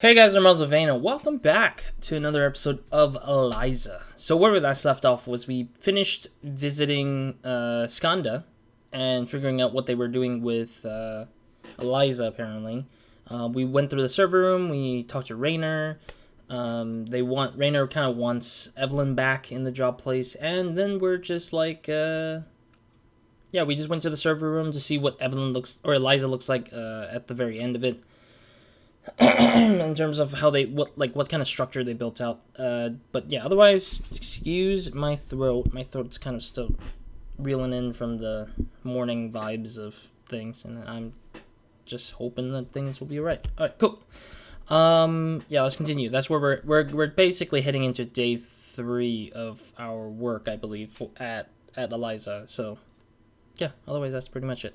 Hey guys, I'm RozaldVaneGAME. Welcome back to another episode of Eliza. So where we last left off was we finished visiting Skandha and figuring out what they were doing with Eliza, apparently. We went through the server room, we talked to Rainer. Rainer kind of wants Evelyn back in the job place, and then we're just like, we just went to the server room to see what Eliza looks like at the very end of it. In terms of how what kind of structure they built out. But yeah, otherwise, excuse my throat. My throat's kind of still reeling in from the morning vibes of things, and I'm just hoping that things will be alright. Alright, cool. Let's continue. That's where we're basically heading into day 3 of our work, I believe, at Eliza. So yeah, otherwise that's pretty much it.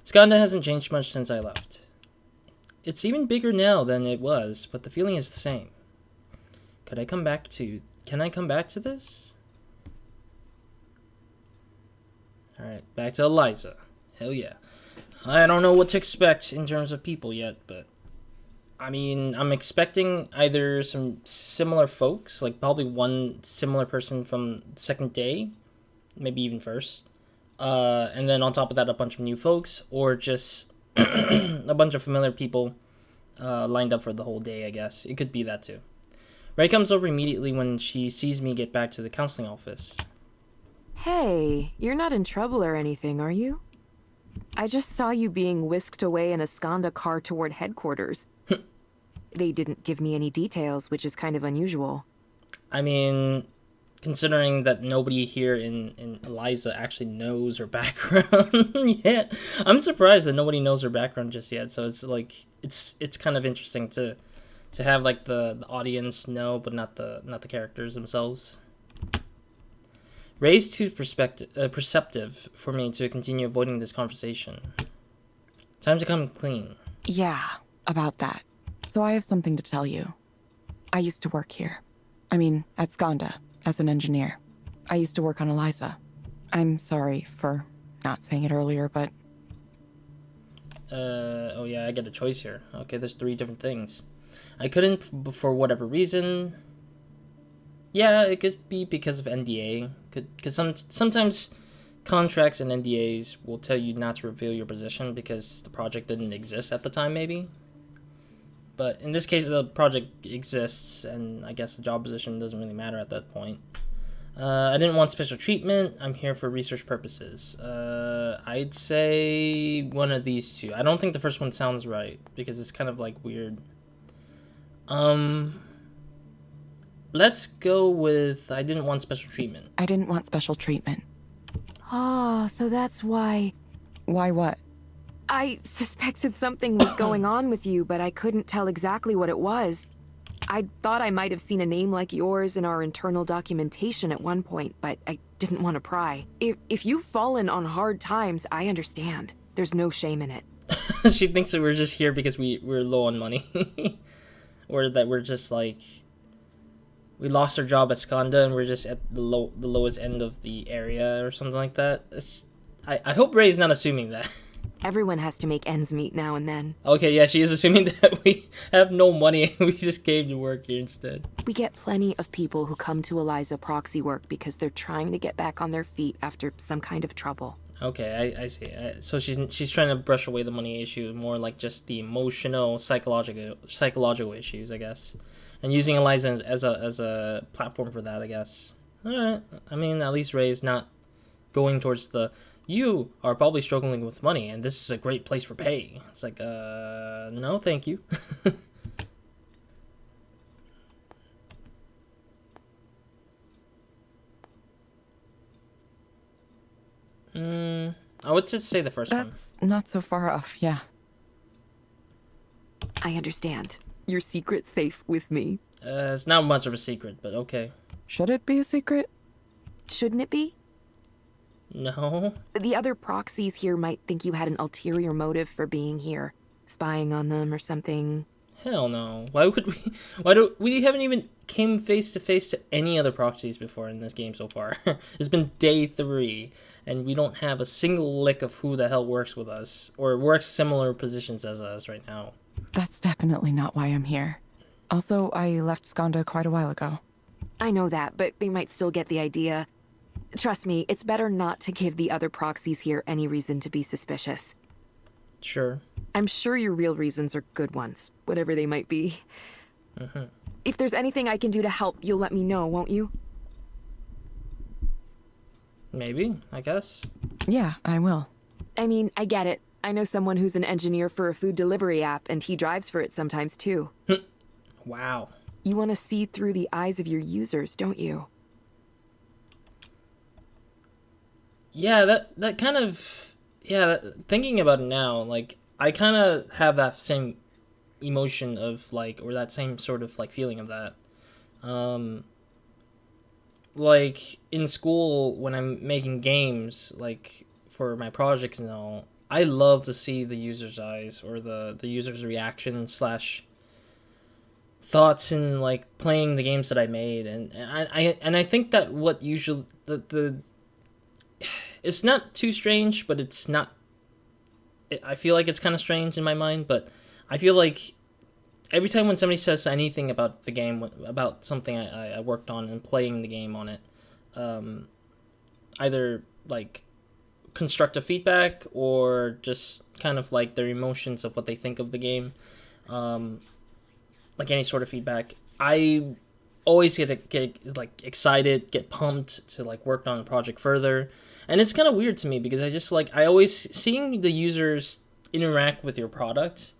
Skandha hasn't changed much since I left. It's even bigger now than it was, but the feeling is the same. Can I come back to this? Alright, back to Eliza. Hell yeah. I don't know what to expect in terms of people yet, but I mean, I'm expecting either some similar folks, like probably one similar person from the second day, maybe even first, and then on top of that a bunch of new folks, or just a bunch of familiar people lined up for the whole day, I guess. It could be that too. Ray comes over immediately when she sees me get back to the counseling office. Hey, you're not in trouble or anything, are you? I just saw you being whisked away in a Skandha car toward headquarters. They didn't give me any details, which is kind of unusual. I mean, considering that nobody here in Eliza actually knows her background yet, I'm surprised that nobody knows her background just yet. So it's like it's kind of interesting to have like the audience know, but not the characters themselves. Ray's too perceptive for me to continue avoiding this conversation. Time to come clean. Yeah, about that. So I have something to tell you. I used to work here. I mean, at Skandha. As an engineer. I used to work on Eliza. I'm sorry for not saying it earlier, but... Oh yeah, I get a choice here. Okay, there's 3 different things. I couldn't for whatever reason. Yeah, it could be because of NDA. Because sometimes contracts and NDAs will tell you not to reveal your position because the project didn't exist at the time, maybe. But in this case, the project exists, and I guess the job position doesn't really matter at that point. I didn't want special treatment. I'm here for research purposes. I'd say one of these two. I don't think the first one sounds right, because it's kind of, like, weird. Let's go with I didn't want special treatment. I didn't want special treatment. Oh, so that's why... Why what? I suspected something was going on with you, but I couldn't tell exactly what it was. I thought I might have seen a name like yours in our internal documentation at one point, but I didn't want to pry. If you've fallen on hard times, I understand. There's no shame in it. She thinks that we're just here because we're low on money. Or that we're just like... We lost our job at Skandha and we're just at the lowest end of the area or something like that. I hope Ray's not assuming that. Everyone has to make ends meet now and then. Okay, yeah, she is assuming that we have no money and we just came to work here instead. We get plenty of people who come to Eliza proxy work because they're trying to get back on their feet after some kind of trouble. Okay, I see. So she's trying to brush away the money issue, more like just the emotional, psychological issues, I guess, and using Eliza as a platform for that, I guess. All right. I mean, at least Ray's not going towards the... You are probably struggling with money, and this is a great place for pay. It's like, no, thank you. I would just say the first one. That's not so far off, yeah. I understand. Your secret's safe with me. It's not much of a secret, but okay. Should it be a secret? Shouldn't it be? No. The other proxies here might think you had an ulterior motive for being here. Spying on them or something. Hell no. We haven't even came face to face to any other proxies before in this game so far. It's been day 3, and we don't have a single lick of who the hell works with us, or works similar positions as us right now. That's definitely not why I'm here. Also, I left Skandha quite a while ago. I know that, but they might still get the idea. Trust me, it's better not to give the other proxies here any reason to be suspicious. Sure. I'm sure your real reasons are good ones, whatever they might be. If there's anything I can do to help, you'll let me know, won't you? Maybe, I guess. Yeah, I will. I mean, I get it. I know someone who's an engineer for a food delivery app, and he drives for it sometimes too. Wow. You want to see through the eyes of your users, don't you? Yeah, that kind of, yeah, thinking about it now, like, I kind of have that same emotion of, like, or that same sort of, like, feeling of that. Like, in school, when I'm making games, like, for my projects and all, I love to see the user's eyes, or the user's reaction slash thoughts in, like, playing the games that I made, and I think that what usually, the it's not too strange, but it's not, I feel like it's kind of strange in my mind, but I feel like every time when somebody says anything about the game, about something I worked on and playing the game on it, either like constructive feedback or just kind of like their emotions of what they think of the game, like any sort of feedback, I always get like excited, get pumped to like work on the project further. And it's kind of weird to me because I always seeing the users interact with your product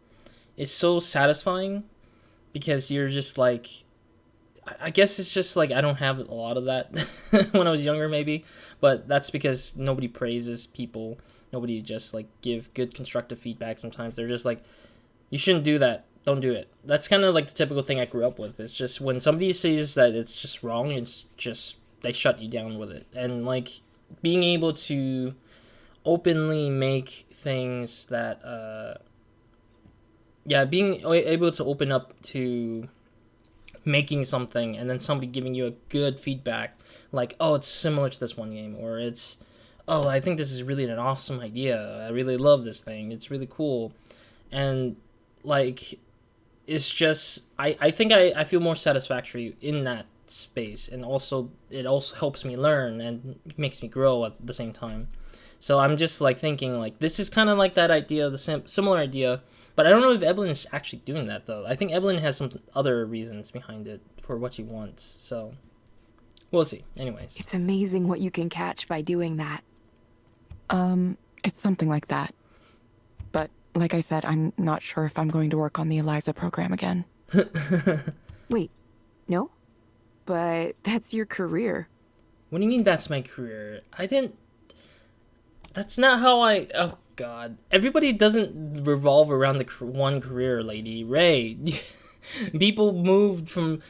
is so satisfying, because you're just like, I guess it's just like I don't have a lot of that when I was younger maybe, but that's because nobody praises people. Nobody just like give good constructive feedback. Sometimes they're just like, you shouldn't do that. Don't do it. That's kind of like the typical thing I grew up with. It's just when somebody says that it's just wrong, it's just, they shut you down with it. And like being able to openly make things that, being able to open up to making something and then somebody giving you a good feedback, like, oh, it's similar to this one game, or it's, oh, I think this is really an awesome idea. I really love this thing. It's really cool. And like, it's just, I think I feel more satisfactory in that space, and also it also helps me learn and makes me grow at the same time. So I'm just like thinking like this is kind of like that idea, the similar idea, but I don't know if Evelyn is actually doing that though. I think Evelyn has some other reasons behind it for what she wants, so we'll see. Anyways, It's amazing what you can catch by doing that. It's something like that. But like I said, I'm not sure if I'm going to work on the Eliza program again. Wait, no? But that's your career. what do you mean that's my career? That's not how oh god. Everybody doesn't revolve around the one career, lady. Ray. People moved from,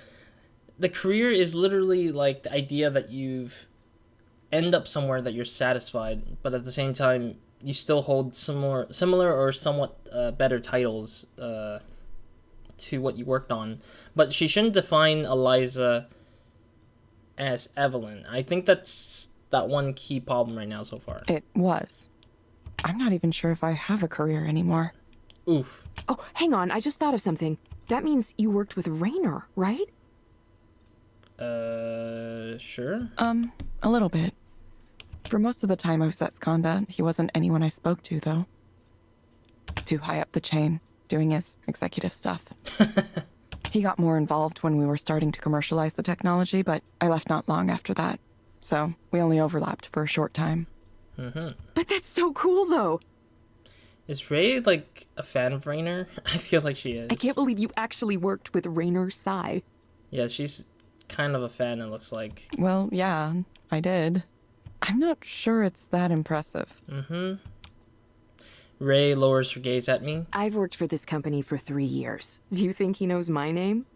the career is literally like the idea that you've end up somewhere that you're satisfied, but at the same time you still hold similar or somewhat better titles to what you worked on. But she shouldn't define Eliza as Evelyn. I think that's that one key problem right now so far. It was. I'm not even sure if I have a career anymore. Oof. Oh, hang on, I just thought of something. That means you worked with Raynor, right? Sure. A little bit. For most of the time I was at Skandha, he wasn't anyone I spoke to, though. Too high up the chain, doing his executive stuff. He got more involved when we were starting to commercialize the technology, but I left not long after that. So we only overlapped for a short time. But that's so cool, though. Is Ray like a fan of Raynor? I feel like she is. I can't believe you actually worked with Raynor Sai. Yeah, she's kind of a fan, it looks like. Well, yeah, I did. I'm not sure it's that impressive. Ray lowers her gaze at me. I've worked for this company for 3 years. Do you think he knows my name?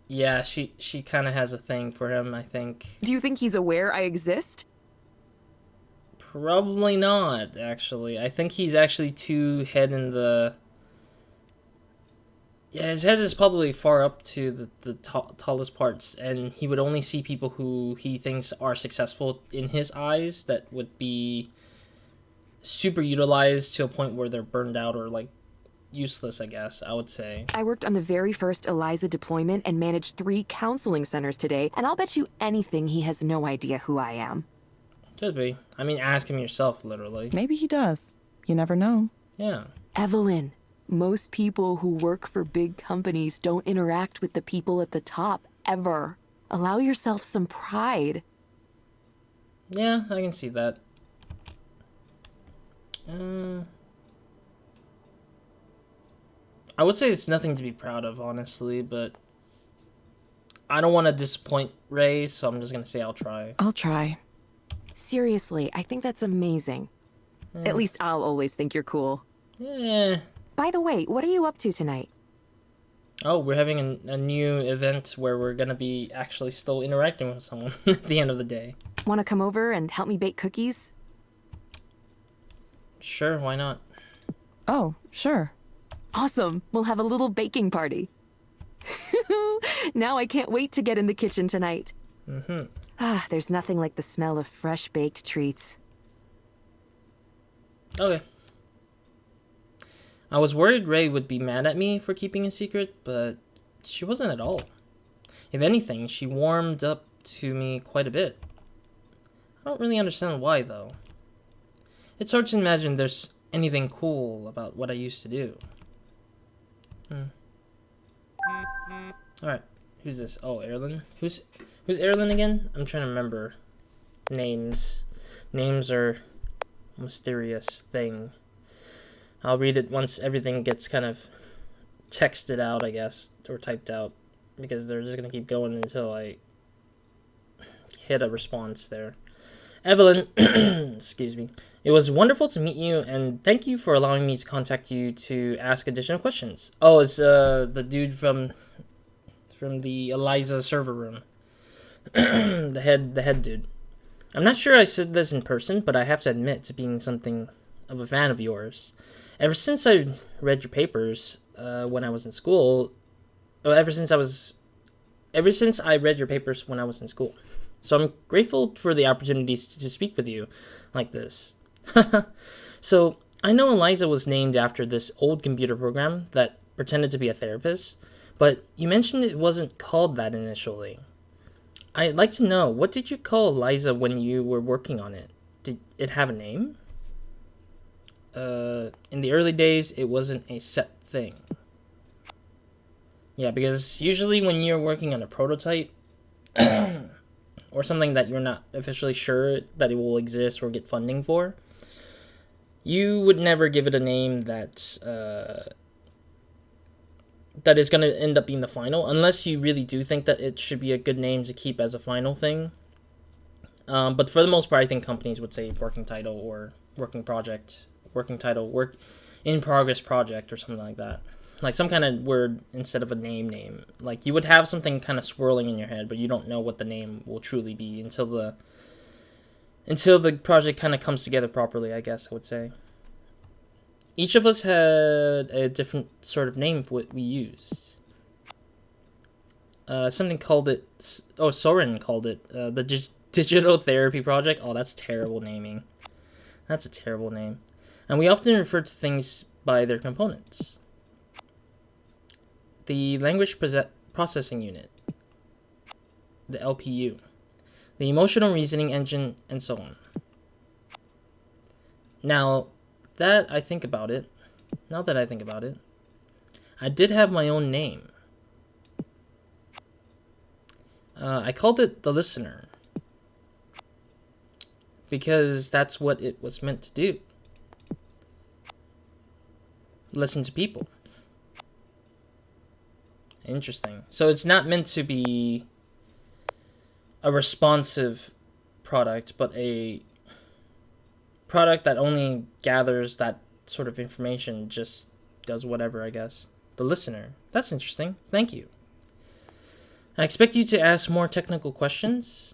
Yeah, she kind of has a thing for him, I think. Do you think he's aware I exist? Probably not, actually. I think he's actually too head in the... Yeah, his head is probably far up to the tallest parts, and he would only see people who he thinks are successful in his eyes that would be super utilized to a point where they're burned out or like useless, I guess, I would say. I worked on the very first Eliza deployment and managed 3 counseling centers today, and I'll bet you anything he has no idea who I am. Could be. I mean, ask him yourself, literally. Maybe he does. You never know. Yeah. Evelyn, most people who work for big companies don't interact with the people at the top, ever. Allow yourself some pride. Yeah, I can see that. I would say it's nothing to be proud of, honestly, but I don't want to disappoint Ray, so I'm just going to say I'll try. I'll try. Seriously, I think that's amazing. At least I'll always think you're cool. Yeah. By the way, what are you up to tonight? Oh, we're having a new event where we're going to be actually still interacting with someone at the end of the day. Want to come over and help me bake cookies? Sure, why not? Oh, sure. Awesome. We'll have a little baking party. Now I can't wait to get in the kitchen tonight. There's nothing like the smell of fresh baked treats. Okay. I was worried Ray would be mad at me for keeping a secret, but she wasn't at all. If anything, she warmed up to me quite a bit. I don't really understand why, though. It's hard to imagine there's anything cool about what I used to do. Alright, who's this? Oh, Erlen? Who's Erlen again? I'm trying to remember names. Names are a mysterious thing. I'll read it once everything gets kind of texted out, I guess, or typed out, because they're just going to keep going until I hit a response there. Evelyn, excuse me. It was wonderful to meet you, and thank you for allowing me to contact you to ask additional questions. Oh, it's the dude from the Eliza server room. the head dude. I'm not sure I said this in person, but I have to admit to being something of a fan of yours. Ever since I read your papers when I was in school, ever since I read your papers when I was in school. So I'm grateful for the opportunities to speak with you like this. So I know Eliza was named after this old computer program that pretended to be a therapist, but you mentioned it wasn't called that initially. I'd like to know, what did you call Eliza when you were working on it? Did it have a name? In the early days, it wasn't a set thing. Yeah, because usually when you're working on a prototype, or something that you're not officially sure that it will exist or get funding for, you would never give it a name that is going to end up being the final, unless you really do think that it should be a good name to keep as a final thing. But for the most part, I think companies would say working title or working project, working title, work in progress project, or something like that. Like some kind of word instead of a name. Like you would have something kind of swirling in your head, but you don't know what the name will truly be until the project kind of comes together properly, I guess I would say. Each of us had a different sort of name for what we used. Something called it... Oh, Soren called it the Digital Therapy Project. Oh, that's terrible naming. That's a terrible name. And we often refer to things by their components. The Language Processing Unit, the LPU, the Emotional Reasoning Engine, and so on. Now that I think about it, I did have my own name. I called it the Listener, because that's what it was meant to do. Listen to people. Interesting. So it's not meant to be a responsive product, but a product that only gathers that sort of information, just does whatever, I guess. The Listener. That's interesting. Thank you. I expect you to ask more technical questions.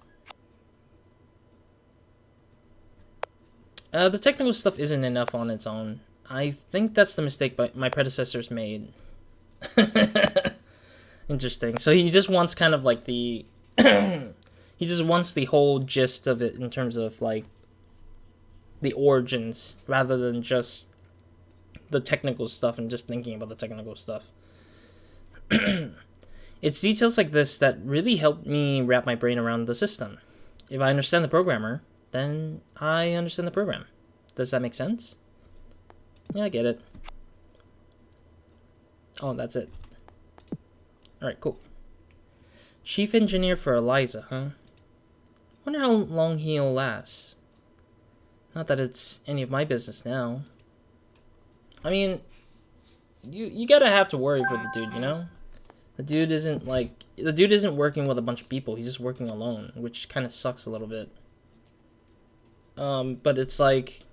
The technical stuff isn't enough on its own. I think that's the mistake my predecessors made. Interesting. So he just wants kind of like the... he just wants the whole gist of it in terms of like the origins, rather than just the technical stuff and just thinking about the technical stuff. It's details like this that really help me wrap my brain around the system. If I understand the programmer, then I understand the program. Does that make sense? Yeah, I get it. Oh, that's it. Alright, cool. Chief engineer for Eliza, huh? Wonder how long he'll last. Not that it's any of my business now. I mean, you gotta have to worry for the dude, you know? The dude isn't working with a bunch of people. He's just working alone, which kind of sucks a little bit. But it's like,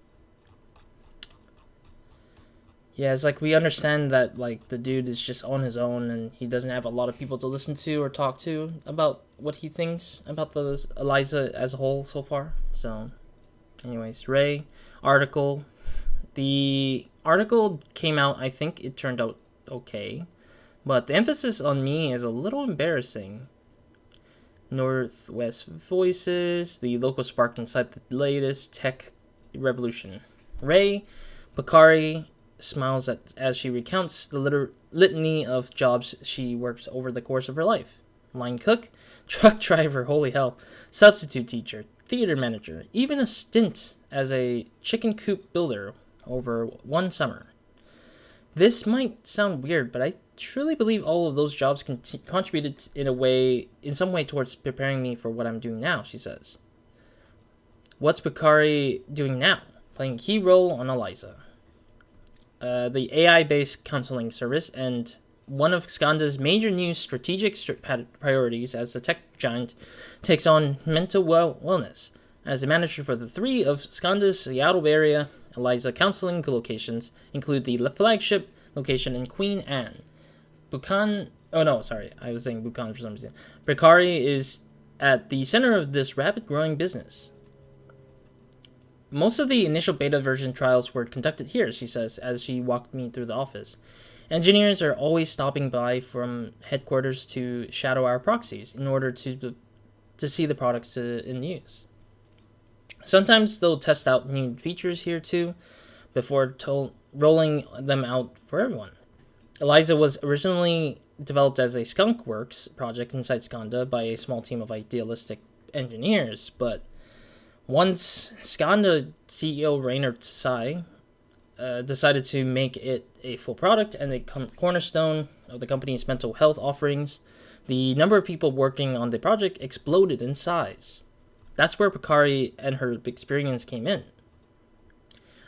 yeah, it's like we understand that like the dude is just on his own and he doesn't have a lot of people to listen to or talk to about what he thinks about the Eliza as a whole so far. So, anyways, Ray article. The article came out. I think it turned out okay. But the emphasis on me is a little embarrassing. Northwest Voices, the local spark inside the latest tech revolution. Ray Bakari smiles as she recounts the litany of jobs she worked over the course of her life. Line cook, truck driver, holy hell, substitute teacher, theater manager, even a stint as a chicken coop builder over one summer. This might sound weird, but I truly believe all of those jobs contributed in some way towards preparing me for what I'm doing now, she says. What's Bakari doing now? Playing a key role on Eliza, the AI-based counseling service, and one of Skandha's major new strategic priorities as the tech giant takes on mental wellness. As a manager for the 3 of Skandha's Seattle area, Eliza counseling locations include the flagship location in Queen Anne. Bakari is at the center of this rapid growing business. Most of the initial beta version trials were conducted here, she says, as she walked me through the office. Engineers are always stopping by from headquarters to shadow our proxies in order to see the products in use. Sometimes they'll test out new features here too, before rolling them out for everyone. Eliza was originally developed as a skunkworks project inside Skandha by a small team of idealistic engineers, but once Skandha CEO Rainer Tsai decided to make it a full product and a cornerstone of the company's mental health offerings, the number of people working on the project exploded in size. That's where Bakari and her experience came in.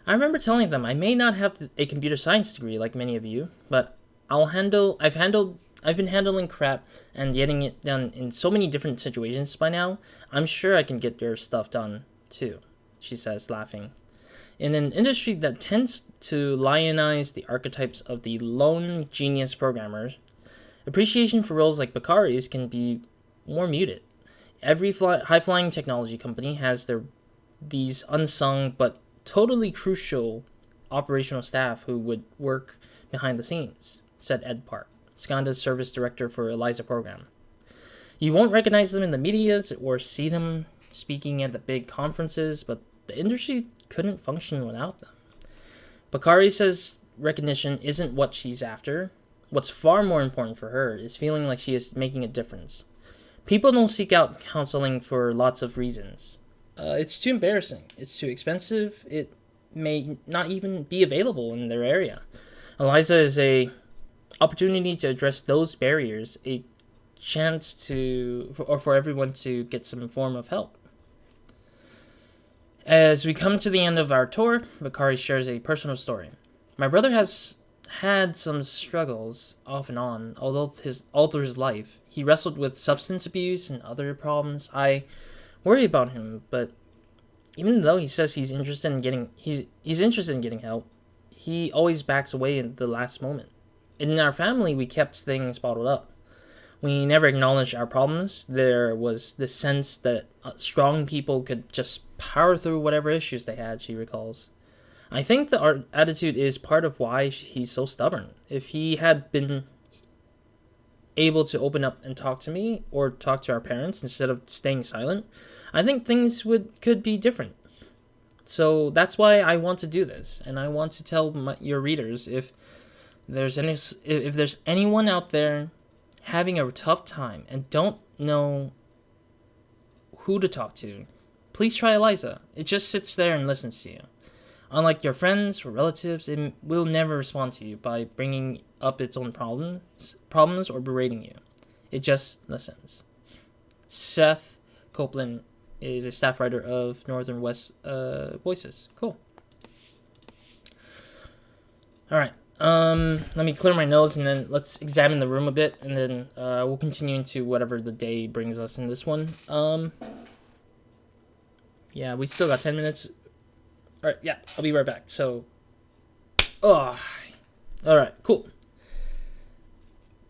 I remember telling them I may not have a computer science degree like many of you, but I've been handling crap and getting it done in so many different situations by now. I'm sure I can get your stuff done too, she says, laughing. In an industry that tends to lionize the archetypes of the lone genius programmers, appreciation for roles like Bakari's can be more muted. Every high-flying technology company has these unsung but totally crucial operational staff who would work behind the scenes, said Ed Park, Skandha's service director for Eliza program. You won't recognize them in the media or see them speaking at the big conferences, but the industry couldn't function without them. Bakari says recognition isn't what she's after. What's far more important for her is feeling like she is making a difference. People don't seek out counseling for lots of reasons. It's too embarrassing. It's too expensive. It may not even be available in their area. Eliza is a opportunity to address those barriers, a chance for everyone to get some form of help. As we come to the end of our tour, Bakari shares a personal story. My brother has had some struggles off and on, all through his life. He wrestled with substance abuse and other problems. I worry about him, but even though he says he's interested in getting help, he always backs away in the last moment. In our family, we kept things bottled up. We never acknowledged our problems. There was this sense that strong people could just power through whatever issues they had, she recalls. I think the attitude is part of why he's so stubborn. If he had been able to open up and talk to me or talk to our parents instead of staying silent, I think things could be different. So that's why I want to do this, and I want to tell your readers if there's anyone out there having a tough time and don't know who to talk to, please try Eliza. It just sits there and listens to you. Unlike your friends or relatives, it will never respond to you by bringing up its own problems or berating you. It just listens. Seth Copeland is a staff writer of Northern West Voices. Cool. All right. Let me clear my nose and then let's examine the room a bit, and then we'll continue into whatever the day brings us in this one. Yeah, we still got 10 minutes. All right, yeah, I'll be right back. So, all right, cool.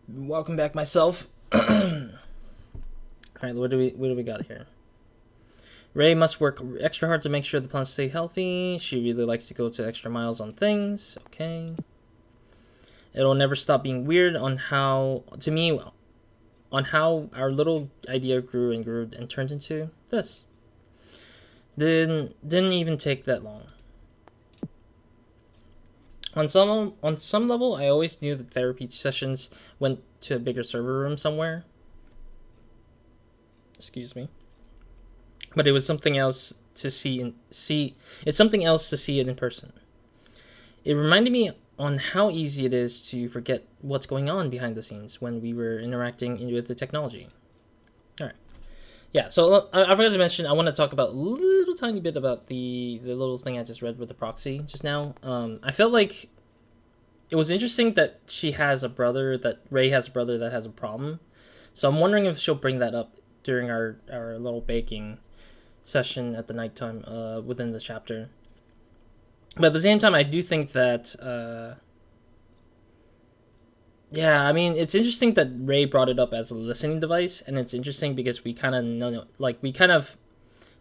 Welcome back, myself. All right, what do we got here? Ray must work extra hard to make sure the plants stay healthy. She really likes to go to extra miles on things. Okay. It'll never stop being weird on how our little idea grew and turned into this. Didn't even take that long. On some level, I always knew that therapy sessions went to a bigger server room somewhere. Excuse me. But it was something else to see. It's something else to see it in person. It reminded me on how easy it is to forget what's going on behind the scenes when we were interacting with the technology. All right. Yeah, so I forgot to mention, I want to talk about a little tiny bit about the little thing I just read with the proxy just now. I felt like it was interesting that Ray has a brother that has a problem. So I'm wondering if she'll bring that up during our little baking session at the nighttime within this chapter. But at the same time, I do think that, yeah, I mean, it's interesting that Ray brought it up as a listening device, and it's interesting because we kind of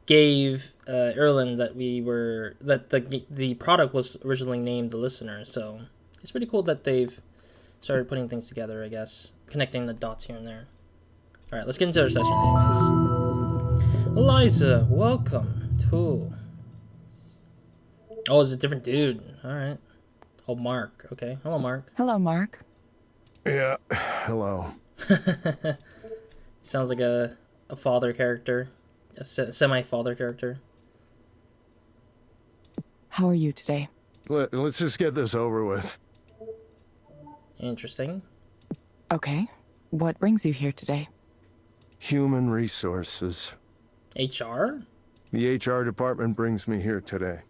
gave Erlen that the product was originally named the listener, so it's pretty cool that they've started putting things together, I guess, connecting the dots here and there. All right, let's get into our session anyways. Eliza, welcome to... Oh, it's a different dude. All right. Oh, Mark. Okay. Hello, Mark. Hello, Mark. Yeah, hello. Sounds like a father character. A semi-father character. How are you today? Let's just get this over with. Interesting. Okay. What brings you here today? Human resources. HR? The HR department brings me here today.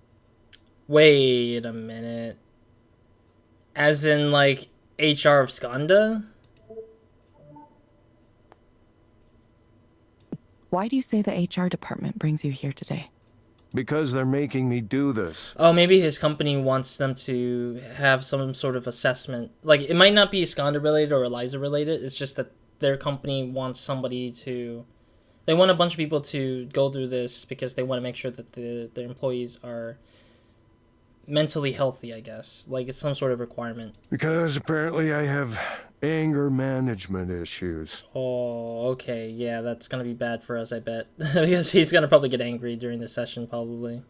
Wait a minute. As in, like, HR of Skandha? Why do you say the HR department brings you here today? Because they're making me do this. Oh, maybe his company wants them to have some sort of assessment. Like, it might not be Skandha related or Eliza related. It's just that their company wants somebody to... They want a bunch of people to go through this because they want to make sure that their employees are mentally healthy, I guess. Like, it's some sort of requirement. Because apparently I have anger management issues. Oh, okay. Yeah, that's going to be bad for us, I bet. Because he's going to probably get angry during the session, probably.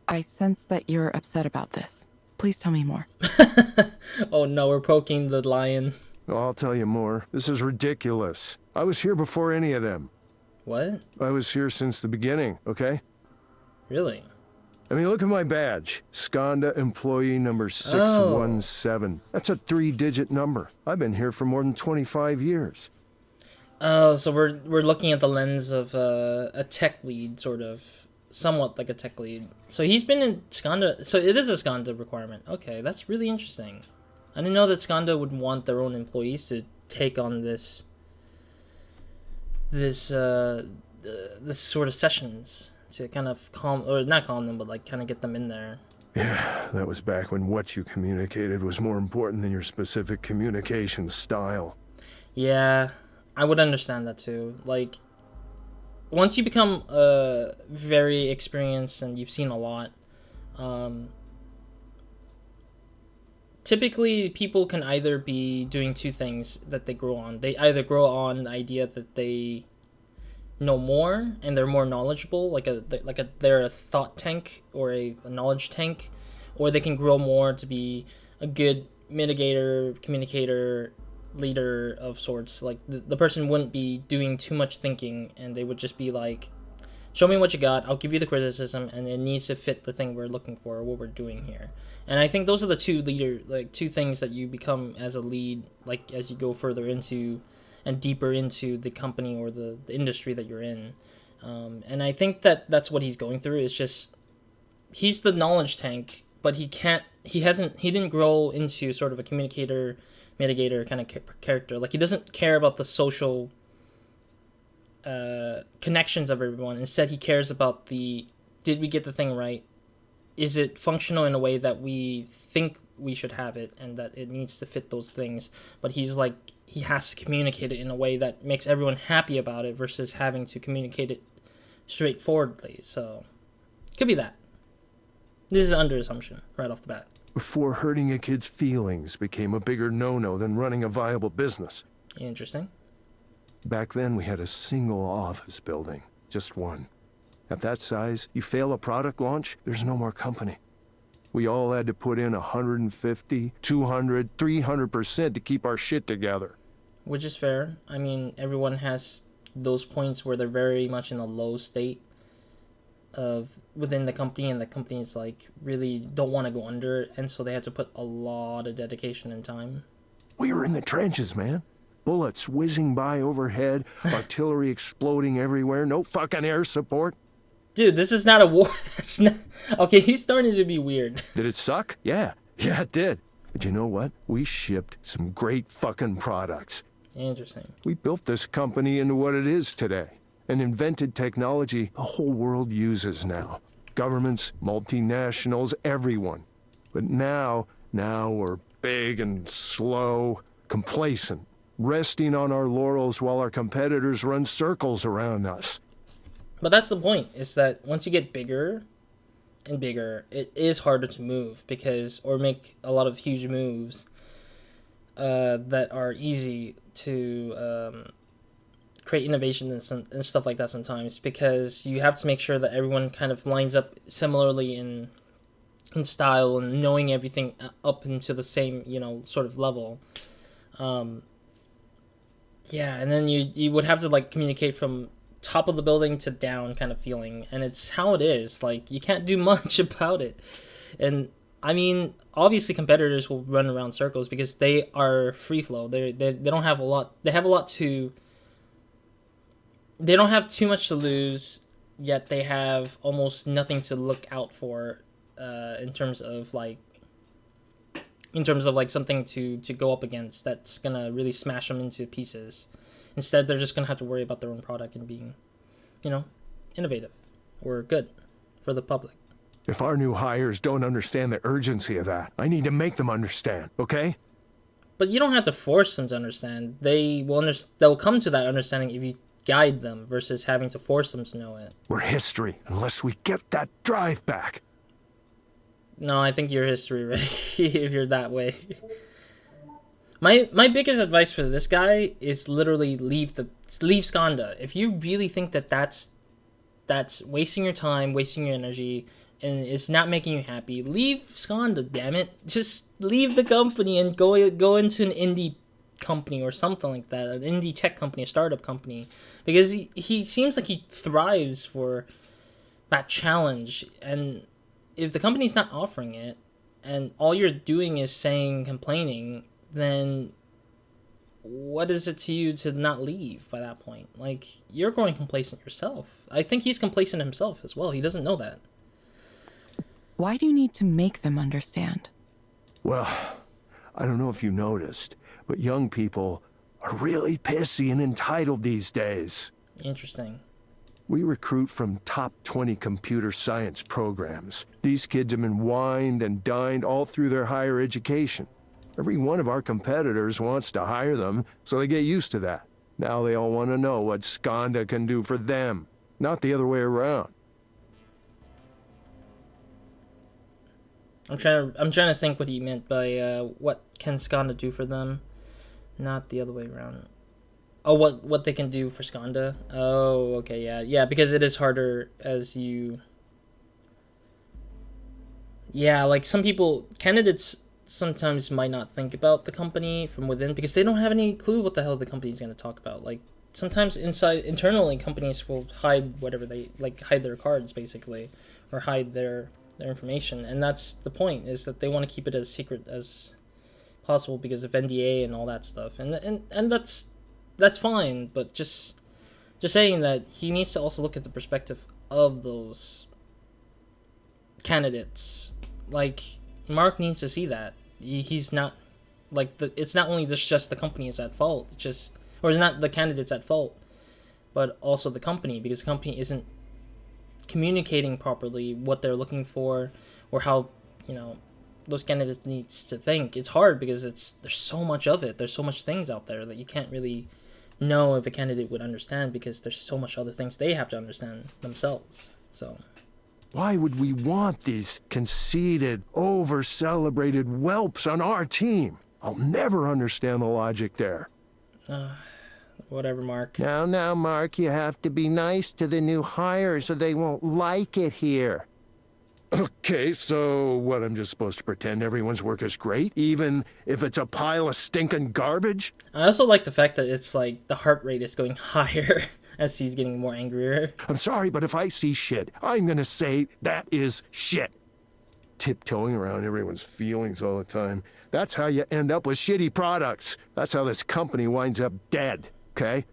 I sense that you're upset about this. Please tell me more. Oh no, we're poking the lion. Well, I'll tell you more. This is ridiculous. I was here before any of them. What? I was here since the beginning, okay? Really? I mean, look at my badge. Skandha employee number 617. That's a 3-digit number. I've been here for more than 25 years. Oh, so we're looking at the lens of a tech lead, sort of. Somewhat like a tech lead. So he's been in Skandha. So it is a Skandha requirement. Okay, that's really interesting. I didn't know that Skandha would want their own employees to take on this sort of sessions to kind of not calm them, but like kind of get them in there. Yeah, that was back when what you communicated was more important than your specific communication style. Yeah, I would understand that too. Like, once you become very experienced and you've seen a lot, typically people can either be doing two things that they grow on. They either grow on the idea that they know more and they're more knowledgeable, they're a thought tank or a knowledge tank, or they can grow more to be a good mitigator, communicator, leader of sorts. Like the person wouldn't be doing too much thinking, and they would just be like, show me what you got, I'll give you the criticism, and it needs to fit the thing we're looking for, or what we're doing here. And I think those are the two things that you become as a lead, like as you go further into and deeper into the company or the industry that you're in. And I think that's what he's going through. Is just he's the knowledge tank, but he didn't grow into sort of a communicator, mitigator kind of character. Like he doesn't care about the social connections of everyone. Instead, he cares about did we get the thing right? Is it functional in a way that we think we should have it, and that it needs to fit those things? But he has to communicate it in a way that makes everyone happy about it versus having to communicate it straightforwardly. So, could be that. This is an under assumption right off the bat. Before hurting a kid's feelings became a bigger no-no than running a viable business. Interesting. Back then, we had a single office building, just one. At that size, you fail a product launch, there's no more company. We all had to put in 150, 200, 300% to keep our shit together. Which is fair. I mean, everyone has those points where they're very much in a low state of within the company, and the companies like really don't want to go under, and so they have to put a lot of dedication and time. We were in the trenches, man. Bullets whizzing by overhead, artillery exploding everywhere, no fucking air support. Dude, this is not a war. That's not... Okay, he's starting to be weird. Did it suck? Yeah, it did. But you know what? We shipped some great fucking products. Interesting. We built this company into what it is today, and invented technology the whole world uses now. Governments, multinationals, everyone. But now we're big and slow, complacent, resting on our laurels while our competitors run circles around us. But that's the point, is that once you get bigger and bigger, it is harder to move or make a lot of huge moves that are easy to create innovation and stuff like that sometimes, because you have to make sure that everyone kind of lines up similarly in style and knowing everything up into the same, sort of level. And then you would have to like communicate from top of the building to down kind of feeling, and it's how it is. Like, you can't do much about it. And I mean, obviously competitors will run around circles because they are free flow. They don't have a lot. They don't have too much to lose, yet they have almost nothing to look out for in terms of like something to go up against that's gonna really smash them into pieces. Instead, they're just gonna have to worry about their own product and being, innovative or good for the public. If our new hires don't understand the urgency of that, I need to make them understand, okay? But you don't have to force them to understand. They'll come to that understanding if you guide them versus having to force them to know it. We're history unless we get that drive back. No, I think you're history already if you're that way. My biggest advice for this guy is literally leave Skandha. If you really think that's wasting your time, wasting your energy, and it's not making you happy, leave Skandha, damn it. Just leave the company and go into an indie company or something like that, an indie tech company, a startup company, because he seems like he thrives for that challenge. And if the company's not offering it and all you're doing is complaining, then what is it to you to not leave by that point? Like, you're growing complacent yourself. I think he's complacent himself as well. He doesn't know that. Why do you need to make them understand? Well, I don't know if you noticed, but young people are really pissy and entitled these days. Interesting. We recruit from top 20 computer science programs. These kids have been wined and dined all through their higher education. Every one of our competitors wants to hire them, so they get used to that. Now they all want to know what Skandha can do for them, not the other way around. I'm trying to think what he meant by what can Skandha do for them, not the other way around. Oh, what they can do for Skandha? Oh, okay, yeah, because it is harder as you. Yeah, like some candidates sometimes might not think about the company from within because they don't have any clue what the hell the company is going to talk about. Like sometimes internally, companies will hide whatever they like, hide their cards basically, or hide their information, and that's the point, is that they want to keep it as secret as possible because of NDA and all that stuff, and that's fine, but just saying that he needs to also look at the perspective of those candidates. Like Mark needs to see that he's not like it's not only just the company is at fault, it's not the candidates at fault, but also the company, because the company isn't communicating properly what they're looking for or how those candidates needs to think. It's hard because there's so much of it. There's so much things out there that you can't really know if a candidate would understand because there's so much other things they have to understand themselves. So why would we want these conceited, over-celebrated whelps on our team? I'll never understand the logic there. Whatever, Mark. Now, Mark, you have to be nice to the new hires or they won't like it here. Okay, so what, I'm just supposed to pretend everyone's work is great, even if it's a pile of stinking garbage? I also like the fact that it's like the heart rate is going higher as he's getting more angrier. I'm sorry, but if I see shit, I'm gonna say that is shit. Tiptoeing around everyone's feelings all the time. That's how you end up with shitty products. That's how this company winds up dead, okay?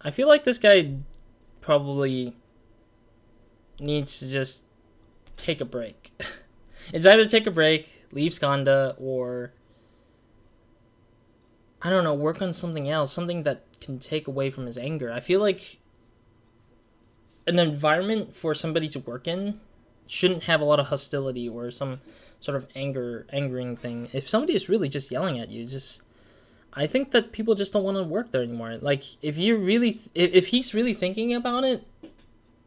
I feel like this guy probably needs to just take a break. It's either take a break, leave Skandha, or I don't know, work on something else, something that can take away from his anger. I feel like an environment for somebody to work in shouldn't have a lot of hostility or some sort of angering thing. If somebody is really just yelling at you, I think that people just don't want to work there anymore. Like if he's really thinking about it,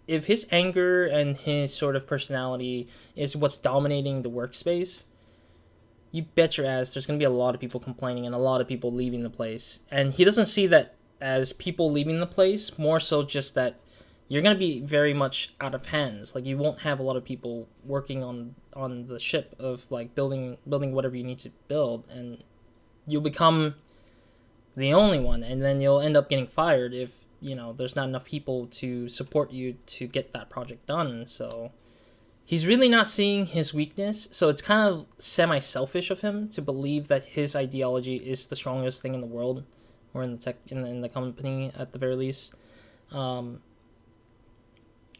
if his anger and his sort of personality is what's dominating the workspace, you bet your ass there's going to be a lot of people complaining and a lot of people leaving the place. And he doesn't see that as people leaving the place, more so just that you're going to be very much out of hands. Like you won't have a lot of people working on the ship of like building whatever you need to build, and you'll become the only one, and then you'll end up getting fired if there's not enough people to support you to get that project done. So he's really not seeing his weakness. So it's kind of semi-selfish of him to believe that his ideology is the strongest thing in the world, or in the tech in the company at the very least, and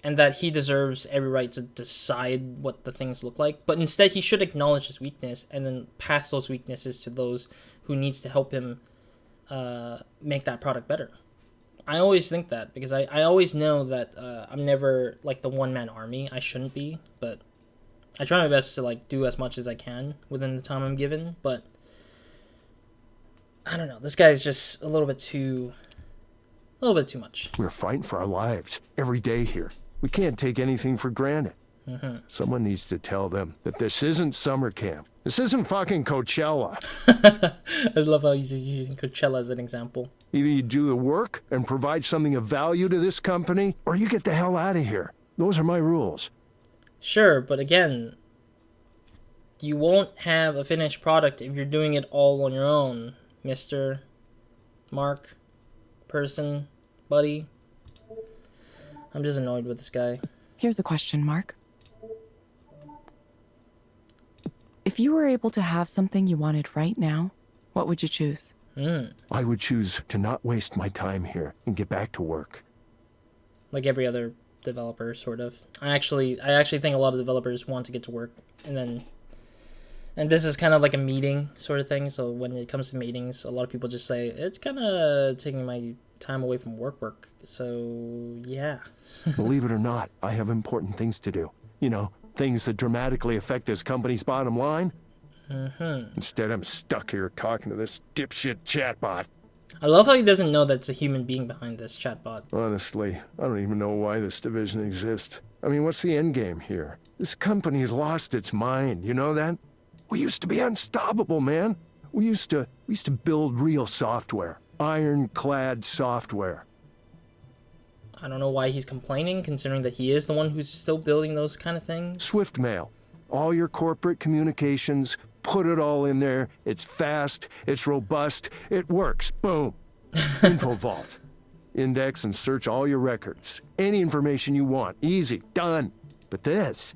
that he deserves every right to decide what the things look like. But instead, he should acknowledge his weakness and then pass those weaknesses to those who needs to help him make that product better. I always think that, because I always know that I'm never like the one-man army. I shouldn't be, but I try my best to like do as much as I can within the time I'm given. But I don't know, this guy's just a little bit too much. We're fighting for our lives every day here. We can't take anything for granted. Mm-hmm. Someone needs to tell them that this isn't summer camp. This isn't fucking Coachella. I love how he's using Coachella as an example. Either you do the work and provide something of value to this company, or you get the hell out of here. Those are my rules. Sure, but again, you won't have a finished product if you're doing it all on your own, Mr. Mark, person, buddy. I'm just annoyed with this guy. Here's a question, Mark. If you were able to have something you wanted right now, what would you choose? I would choose to not waste my time here and get back to work. Like every other developer, sort of. I actually think a lot of developers want to get to work, and this is kind of like a meeting sort of thing. So when it comes to meetings, a lot of people just say it's kind of taking my time away from work. So yeah. Believe it or not, I have important things to do. Things that dramatically affect this company's bottom line. Mm-hmm. Instead, I'm stuck here talking to this dipshit chatbot. I love how he doesn't know that's a human being behind this chatbot. Honestly, I don't even know why this division exists. I mean, what's the end game here? This company has lost its mind, you know that? We used to be unstoppable, man. We used to build real software. ironclad software. I don't know why he's complaining, considering that he is the one who's still building those kind of things. Swift mail. All your corporate communications, put it all in there. It's fast, it's robust, it works. Boom. Info vault. Index and search all your records. Any information you want. Easy. Done. But this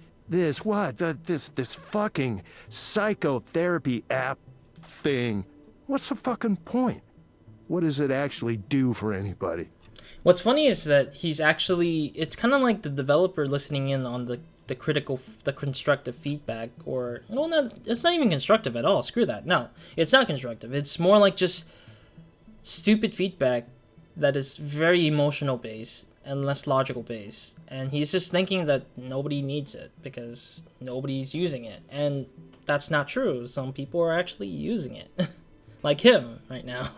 fucking psychotherapy app thing. What's the fucking point? What does it actually do for anybody? What's funny is that it's kind of like the developer listening in on the constructive feedback, or, it's not even constructive at all. Screw that. No, it's not constructive. It's more like just stupid feedback that is very emotional based and less logical based. And he's just thinking that nobody needs it because nobody's using it. And that's not true. Some people are actually using it. Like him right now.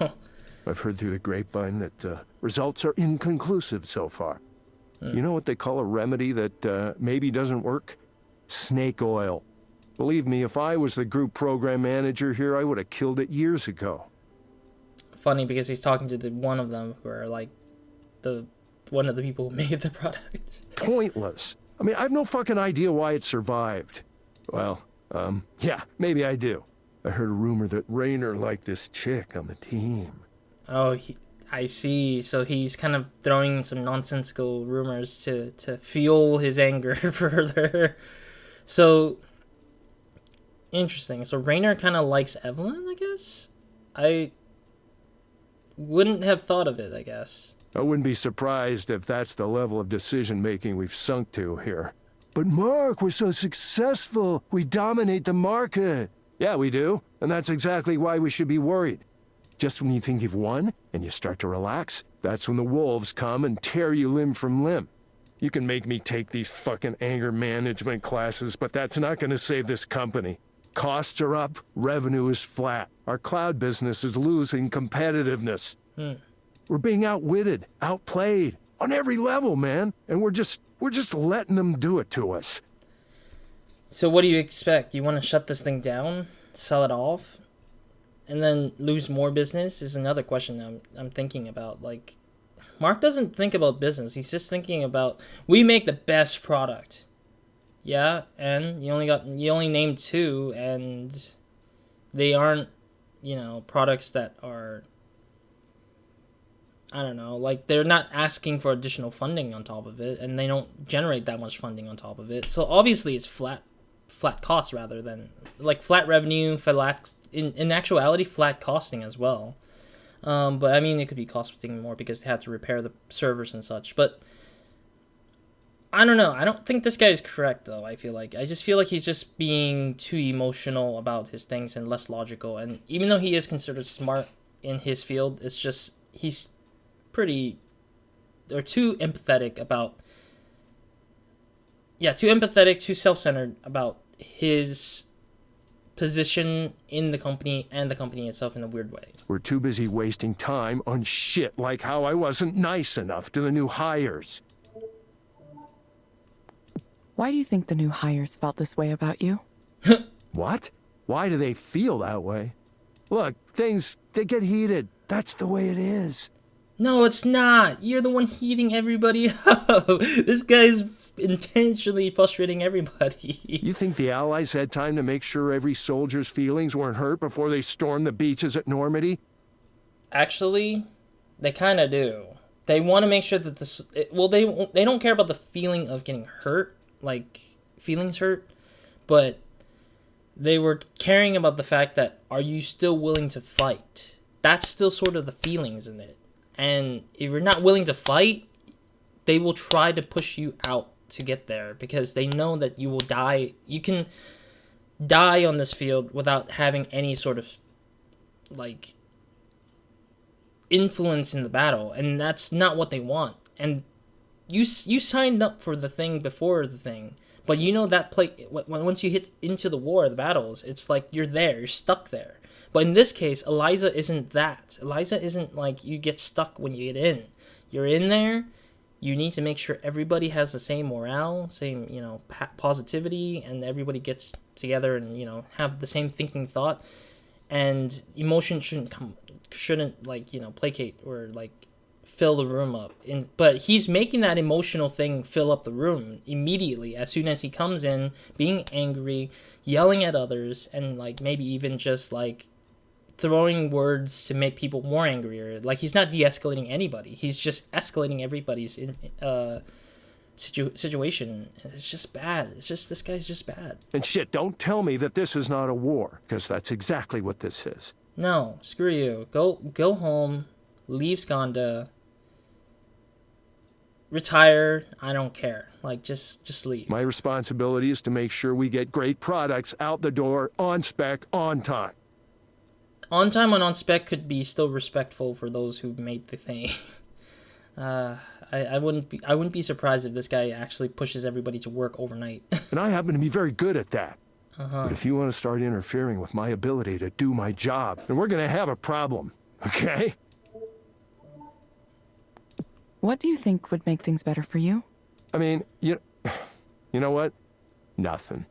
I've heard through the grapevine that results are inconclusive so far. You know what they call a remedy that maybe doesn't work? Snake oil. Believe me, if I was the group program manager here, I would have killed it years ago. Funny because he's talking to one of them who are like one of the people who made the product. Pointless. I mean, I have no fucking idea why it survived. Well, yeah, maybe I do. I heard a rumor that Raynor liked this chick on the team. Oh, I see. So he's kind of throwing some nonsensical rumors to fuel his anger further. So, interesting. So Raynor kind of likes Evelyn, I guess? I wouldn't have thought of it, I guess. I wouldn't be surprised if that's the level of decision-making we've sunk to here. But Mark, we're so successful. We dominate the market. Yeah, we do. And that's exactly why we should be worried. Just when you think you've won and you start to relax, that's when the wolves come and tear you limb from limb. You can make me take these fucking anger management classes, but that's not going to save this company. Costs are up, revenue is flat. Our cloud business is losing competitiveness. We're being outwitted, outplayed on every level, man. And we're just letting them do it to us. So what do you expect? You want to shut this thing down? Sell it off? And then lose more business is another question I'm thinking about. Like, Mark doesn't think about business. He's just thinking about, we make the best product. Yeah, and you only named 2, and they aren't, products that are, I don't know, like, they're not asking for additional funding on top of it, and they don't generate that much funding on top of it. So obviously it's flat cost rather than, like, flat revenue, in actuality, flat costing as well. But I mean, it could be costing more because they have to repair the servers and such. But I don't know. I don't think this guy is correct, though. I just feel like he's just being too emotional about his things and less logical. And even though he is considered smart in his field, it's just he's too empathetic, too self-centered about his position in the company and the company itself in a weird way. We're too busy wasting time on shit like how I wasn't nice enough to the new hires. Why do you think the new hires felt this way about you? What? Why do they feel that way? Look, they get heated. That's the way it is. No, it's not. You're the one heating everybody up. This guy's intentionally frustrating everybody. You think the Allies had time to make sure every soldier's feelings weren't hurt before they stormed the beaches at Normandy? Actually, they kind of do. They want to make sure that they don't care about the feeling of getting hurt, like feelings hurt, but they were caring about the fact that, are you still willing to fight? That's still sort of the feelings in it. And if you're not willing to fight, they will try to push you out to get there because they know that you will die. You can die on this field without having any sort of, like, influence in the battle. And that's not what they want. And you signed up for the thing before the thing. But you know that once you hit into the war, the battles, it's like you're there. You're stuck there. But in this case, Eliza isn't that. Eliza isn't like you get stuck when you get in. You're in there. You need to make sure everybody has the same morale, same, positivity, and everybody gets together and, have the same thinking thought. and emotion shouldn't like, you know, placate or like fill the room up. But he's making that emotional thing fill up the room immediately as soon as he comes in, being angry, yelling at others, and like maybe even just like throwing words to make people more angrier. Like, he's not de-escalating anybody, he's just escalating everybody's situation. It's just bad. It's just, this guy's just bad. And shit, don't tell me that this is not a war, because that's exactly what this is. No, screw you. Go home, leave Skandha, retire. I don't care. Like, just leave. My responsibility is to make sure we get great products out the door, on spec, on time. On time and on spec could be still respectful for those who made the thing. I wouldn't be surprised if this guy actually pushes everybody to work overnight. And I happen to be very good at that. But if you want to start interfering with my ability to do my job, then we're gonna have a problem, okay? What do you think would make things better for you? I mean, you know what? Nothing.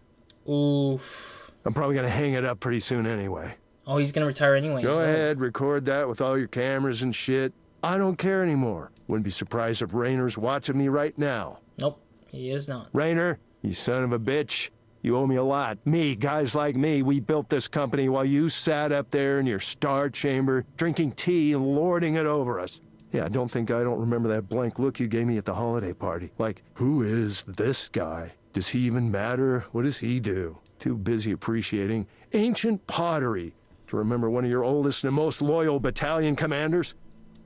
Oof. I'm probably gonna hang it up pretty soon anyway. Oh, he's gonna retire anyway. Go ahead, record that with all your cameras and shit. I don't care anymore. Wouldn't be surprised if Raynor's watching me right now. Nope, he is not. Raynor, you son of a bitch. You owe me a lot. Me, guys like me, we built this company while you sat up there in your star chamber, drinking tea and lording it over us. Yeah, don't think I don't remember that blank look you gave me at the holiday party. Like, who is this guy? Does he even matter? What does he do? Too busy appreciating ancient pottery to remember one of your oldest and most loyal battalion commanders?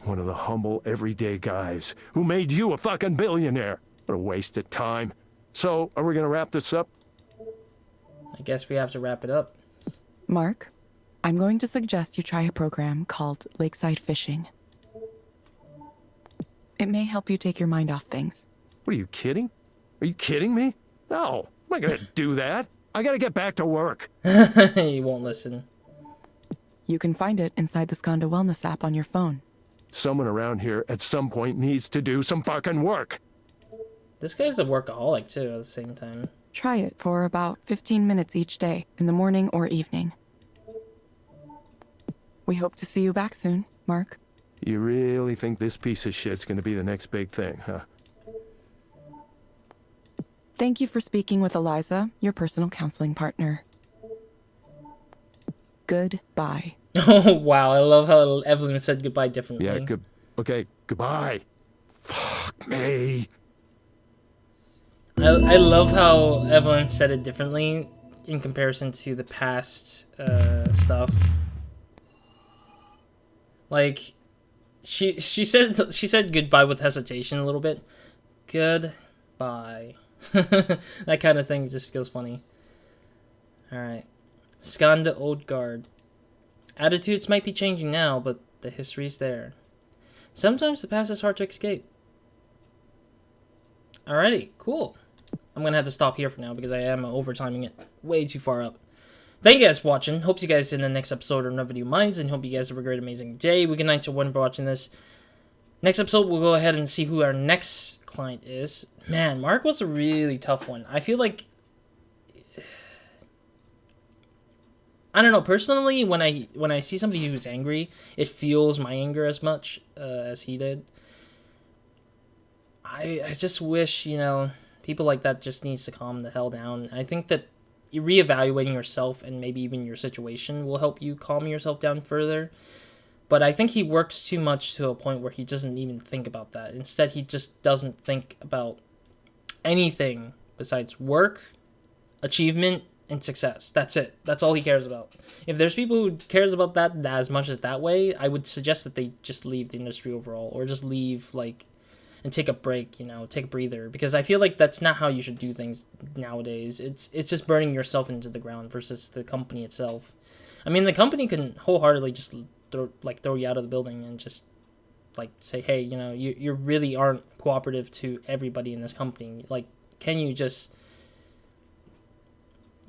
One of the humble, everyday guys who made you a fucking billionaire. What a waste of time. So, are we gonna wrap this up? I guess we have to wrap it up. Mark, I'm going to suggest you try a program called Lakeside Fishing. It may help you take your mind off things. What, are you kidding? Are you kidding me? No, I'm not gonna do that. I gotta get back to work. He won't listen. You can find it inside the Skandha Wellness app on your phone. Someone around here at some point needs to do some fucking work. This guy's a workaholic too at the same time. Try it for about 15 minutes each day, in the morning or evening. We hope to see you back soon, Mark. You really think this piece of shit's gonna be the next big thing, huh? Thank you for speaking with Eliza, your personal counseling partner. Goodbye. Oh, wow. I love how Evelyn said goodbye differently. Yeah, okay, goodbye. Fuck me. I love how Evelyn said it differently in comparison to the past stuff. Like, she said goodbye with hesitation a little bit. Goodbye. That kind of thing just feels funny. Alright. Skandha Old Guard. Attitudes might be changing now, but the history's there. Sometimes the past is hard to escape. Alrighty, cool. I'm gonna have to stop here for now because I am overtiming it way too far up. Thank you guys for watching. Hope you guys in the next episode of No Video Minds, and hope you guys have a great, amazing day. We good night to one for watching this. Next episode, we'll go ahead and see who our next client is. Man, Mark was a really tough one. I feel like, I don't know, personally, when I see somebody who's angry, it feels my anger as much as he did. I just wish, you know, people like that just needs to calm the hell down. I think that reevaluating yourself and maybe even your situation will help you calm yourself down further. But I think he works too much to a point where he doesn't even think about that. Instead, he just doesn't think about anything besides work, achievement, and success. That's it. That's all he cares about. If there's people who cares about that as much as that way, I would suggest that they just leave the industry overall, or just leave, like, and take a break, you know, take a breather, because I feel like that's not how you should do things nowadays. It's just burning yourself into the ground versus the company itself. I mean, the company can wholeheartedly just throw you out of the building and just like say, hey, you know, you really aren't cooperative to everybody in this company. Like, can you just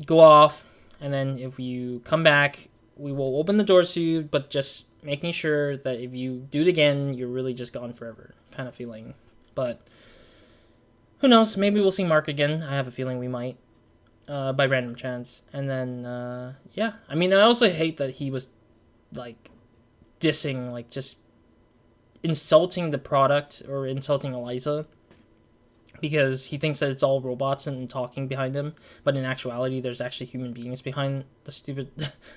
go off, and then if you come back, we will open the doors to you, but just making sure that if you do it again, you're really just gone forever kind of feeling. But who knows, maybe we'll see Mark again. I have a feeling we might, by random chance. And then yeah, I mean, I also hate that he was like dissing, like just insulting the product or insulting Eliza, because he thinks that it's all robots and talking behind him, but in actuality there's actually human beings behind the stupid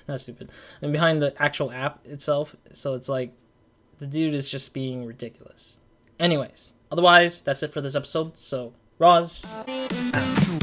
not stupid, and behind the actual app itself. So it's like the dude is just being ridiculous. Anyways, otherwise that's it for this episode. So Roz out.